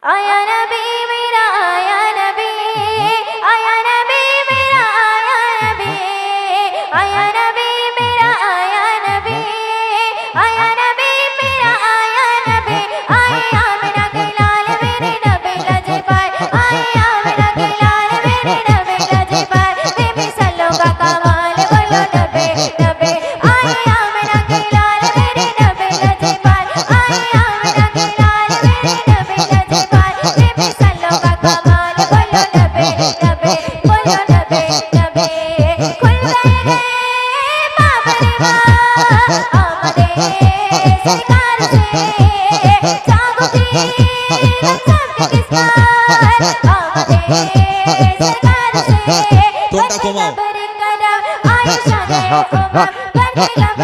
आया नबी मेरा आया नबी, आया नबी मेरा आया नबी, आया नबी मेरा आया नबी, आया नबी मेरा आया नबी, आया मेरा लाल मेरे नबी लजपाल, आया मेरा लाल मेरे नबी लजपाल, बेमिसालों का कमाल बोलो नबी नबी, आया मेरा लाल मेरे नबी लजपाल, आया मेरा लाल मेरे नबी लजपाल, बेमिसालों का कमाल बोलो नबी नबी, बोलो नबी नबी। खुल गए बाबरे आमदे सरकार से, जागो की सबकी किस्मत, आमदे सरकार से, টোনটা কমাও। बरकरार आयशा ने उमर, बरकरार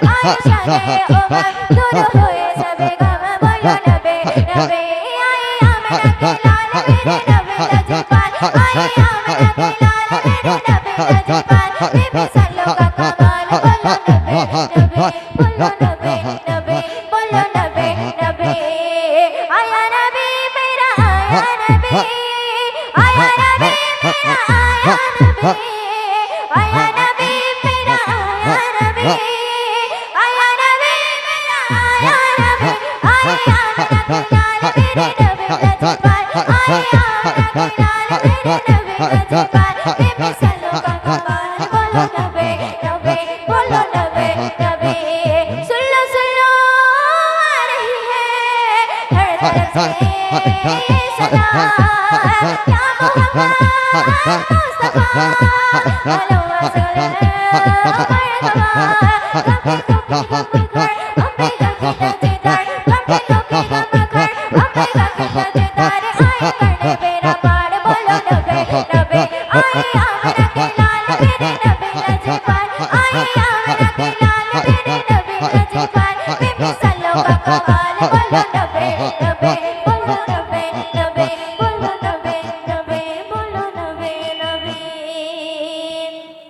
आयशा ने उमर, दूर हुए सबे गम बोलो नबी नबी, आया मेरा लाल मेरे नबी लजपाल, आया मेरा लाल मेरे नबी लजपाल, बेमिसालों का कमाल बोलो नबी नबी, बोलो नबी नबी, बोलो नबी नबी। आया नबी मेरा आया नबी, आया नबी मेरा आया नबी, आया नबी मेरा आया नबी, आया नबी मेरा आया नबी, आया मेरा लाल मेरे नबी लजपाल, आया मेरा लाल मेरे नबी लजपाल, बेमिसालों का कमाल बोलो नबी नबी, बोलो नबी नबी। सुन लो आ रही है हर तरफ से सदा, या मोहम्मद मुस्तफा बोलो असर मरहबा, गमी को की गम कर, अम्मी गमी लचीदार, गमी को की गम कर, अम्मी गमी लचीदार, आए करने मेरा पार बोलो नबी नबी, आया मेरा लाल मेरे नबी लजपाल, आया मेरा लाल मेरे नबी लजपाल, बेमिसालों का कमाल बोलो